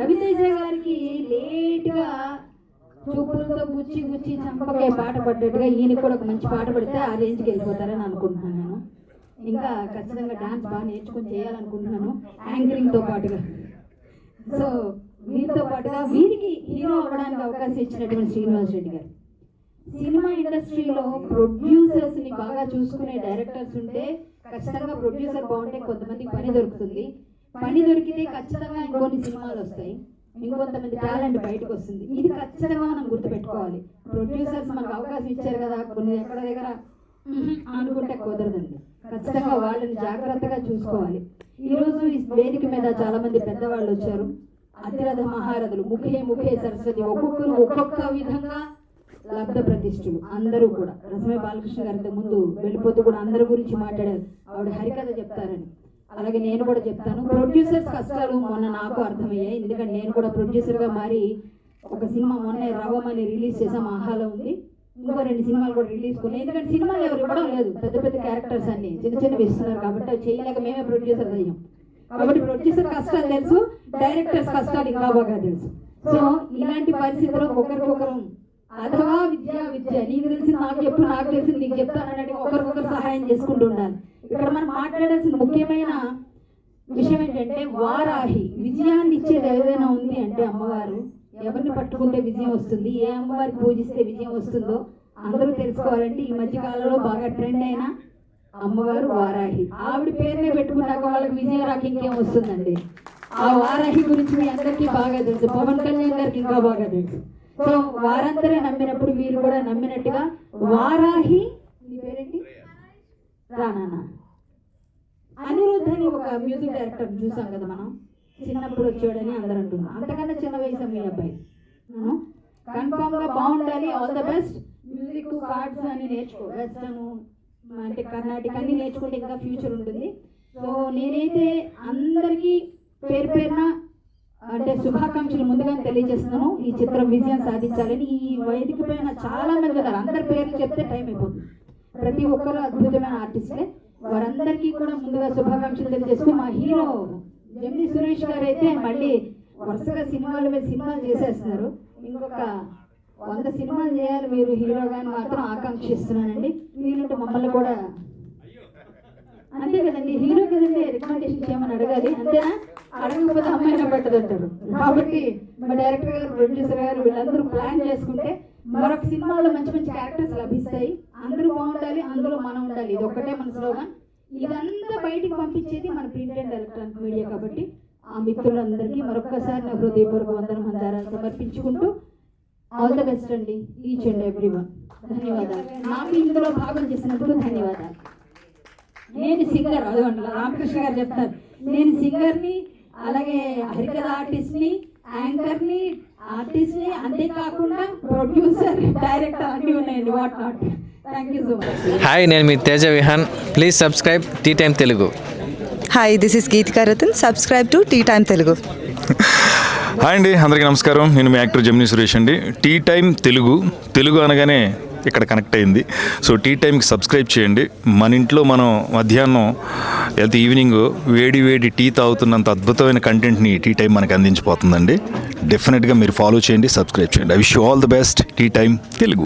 రవితేజ గారికి లేట్గా చూపులతో గుచ్చి గుచ్చి చంపకే పాట పడ్డట్టుగా ఈయన కూడా ఒక మంచి పాట పడితే ఆ రేంజ్కి వెళ్ళిపోతారని అనుకుంటున్నాను నేను. ఇంకా ఖచ్చితంగా డాన్స్ బాగా నేర్చుకొని చేయాలనుకుంటున్నాను యాంకరింగ్తో పాటుగా. సో వీరితో పాటుగా వీరికి హీరో అవ్వడానికి అవకాశం ఇచ్చినటువంటి శ్రీనివాస్ రెడ్డి గారు. సినిమా ఇండస్ట్రీలో ప్రొడ్యూసర్స్ని బాగా చూసుకునే డైరెక్టర్స్ ఉంటే ఖచ్చితంగా ప్రొడ్యూసర్ బాగుంటే కొంతమందికి పని దొరుకుతుంది. పని దొరికితే ఖచ్చితంగా ఇంకొన్ని సినిమాలు వస్తాయి, ఇంకొంతమంది టాలెంట్ బయటకు వస్తుంది. ఇది ఖచ్చితంగా మనం గుర్తుపెట్టుకోవాలి. ప్రొడ్యూసర్స్ మనకు అవకాశం ఇచ్చారు కదా, కొన్ని ఎక్కడ దగ్గర అనుకుంటే కుదరదండి. ఖచ్చితంగా వాళ్ళని జాగ్రత్తగా చూసుకోవాలి. ఈరోజు ఈ వేదిక మీద చాలా మంది పెద్దవాళ్ళు వచ్చారు. అతిరథ మహారథులు, ముఖే సరస్వతి, ఒక్కొక్కరు ఒక్కొక్క విధంగా లబ్ధ ప్రతిష్ఠులు. అందరూ కూడా రసమే బాలకృష్ణ గారి ముందు వెళ్ళిపోతూ కూడా అందరి గురించి మాట్లాడారు. ఆవిడ హరికథ చెప్తారని, అలాగే నేను కూడా చెప్తాను. ప్రొడ్యూసర్స్ కష్టాలు మొన్న నాకు అర్థమయ్యాయి. ఎందుకంటే నేను కూడా ప్రొడ్యూసర్గా మారి ఒక సినిమా మొన్న రవమని రిలీజ్ చేసాం, ఆహాలో ఉంది. ఇంకో 2 సినిమాలు కూడా రిలీజ్ కొన్నాయి. ఎందుకంటే సినిమాలు ఎవరు ఇవ్వడం లేదు, పెద్ద పెద్ద క్యారెక్టర్స్ అన్ని చిన్న ఇస్తున్నారు కాబట్టి అవి చేయలేక మేమే ప్రొడ్యూసర్ అయ్యాం. కాబట్టి ప్రొడ్యూసర్ కష్టాలు తెలుసు, డైరెక్టర్స్ కష్టాలు ఇంకా బాగా తెలుసు. సో ఇలాంటి పరిస్థితుల్లో ఒకరికొకరు అథవా విద్య నీకు తెలిసి నాకు చెప్పు, నాకు తెలిసి నీకు చెప్తానని ఒకరికొకరు సహాయం చేసుకుంటూ ఉండాలి. ఇక్కడ మనం మాట్లాడాల్సిన ముఖ్యమైన విషయం ఏంటంటే వారాహి విజయాన్ని ఇచ్చేది ఏదైనా ఉంది అంటే అమ్మవారు. ఎవరిని పట్టుకుంటే విజయం వస్తుంది, ఏ అమ్మవారికి పూజిస్తే విజయం వస్తుందో అందరూ తెలుసుకోవాలంటే ఈ మధ్య కాలంలో బాగా ట్రెండ్ అయిన అమ్మవారు వారాహి. ఆవిడ పేరునే పెట్టుకున్నాక వాళ్ళకి విజయం రాక ఇంకేం వస్తుందండి. ఆ వారాహి గురించి మీ అందరికీ బాగా తెలుసు, పవన్ కళ్యాణ్ గారికి ఇంకా బాగా తెలుసు. సో వారందరే నమ్మినప్పుడు వీరు కూడా నమ్మినట్టుగా వారాహి, నీ పేరేంటి, రానా అనిరుద్ధ్ అని ఒక మ్యూజిక్ డైరెక్టర్ చూసాం కదా మనం, చిన్నప్పుడు వచ్చాడని అందరూ అంటున్నాం. అంతకన్నా చిన్న వయసు మీ అబ్బాయి. కన్ఫామ్ గా బాగుండాలి. All the best. Music cards అని నేర్చుకో, వెస్టర్న్ అంటే కర్ణాటక అన్ని నేర్చుకుంటే ఇంకా ఫ్యూచర్ ఉంటుంది. సో నేనైతే అందరికీ పేరున అంటే శుభాకాంక్షలు ముందుగానే తెలియజేస్తున్నాను. ఈ చిత్రం విజయం సాధించాలని. ఈ వేదిక పైన చాలా మంది ఉన్నారు, అందరి పేర్లు చెప్తే టైం అయిపోతుంది. ప్రతి ఒక్కరు అద్భుతమైన ఆర్టిస్టే. వారందరికీ కూడా ముందుగా శుభాకాంక్షలు తెలియజేస్తూ మా హీరో జమిని సురేష్ గారు అయితే మళ్ళీ వరుసగా సినిమాల మీద సినిమాలు చేసేస్తున్నారు. ఇంకొక 100 సినిమాలు చేయాలి మీరు హీరోగాని మాత్రం ఆకాంక్షిస్తున్నానండి. వీళ్ళంటే మమ్మల్ని కూడా అంతే కదండి, హీరో కదండి, రికమెండేషన్ చేయమని అడగాలి, అంతేనా? అడగకపోతే అమ్మాయినా పట్టదంటారు. కాబట్టి మా డైరెక్టర్ గారు, ప్రొడ్యూసర్ గారు వీళ్ళందరూ ప్లాన్ చేసుకుంటే మరొక సినిమాలో మంచి మంచి క్యారెక్టర్స్ లభిస్తాయి. అందరూ బాగుండాలి, అందులో మనం ఉండాలి. ఇది ఒక్కటే మన స్లోగన్. ఇదంతా బయటికి పంపించేది మన ప్రింట్ అండ్ ఎలక్ట్రానిక్ మీడియా. కాబట్టి ఆ మిత్రులందరికీ మరొక్కసారి నా హృదయపూర్వక వందనం మందారాలు సమర్పించుకుంటూ ఆల్ ద బెస్ట్ అండి, ఈచ్ అండ్ ఎవ్రీవన్. ధన్యవాదాలు. నాకు ఇందులో భాగం చేసినందుకు ధన్యవాదాలు. నేను సింగర్, అదొండి రామకృష్ణ గారు చెప్తారు, నేను సింగర్ని, అలాగే హరికథ ఆర్టిస్ట్ని, యాంకర్ని, ఆర్టిస్ట్ని, అంతేకాకుండా ప్రొడ్యూసర్, డైరెక్టర్ అన్నీ ఉన్నాయండి. What not. Thank you so much. Hi, నేను మీ Teja Vihan. Please subscribe tea time Telugu. Hi, this is Geethika Ratan. Subscribe to tea time Telugu. Hi అండి, అందరికీ నమస్కారం. నేను మీ యాక్టర్ జమిని సురేష్ అండి. టీ టైమ్ తెలుగు అనగానే ఇక్కడ కనెక్ట్ అయింది. సో టీ టైంకి సబ్స్క్రైబ్ చేయండి. మన ఇంట్లో మనం మధ్యాహ్నం లేదా ఈవినింగ్ వేడి టీ తాగుతున్నంత అద్భుతమైన కంటెంట్ని టీ టైం మనకు అందించిపోతుందండి. డెఫినెట్గా మీరు ఫాలో చేయండి, సబ్స్క్రైబ్ చేయండి. I wish you all the best. Tea time Telugu.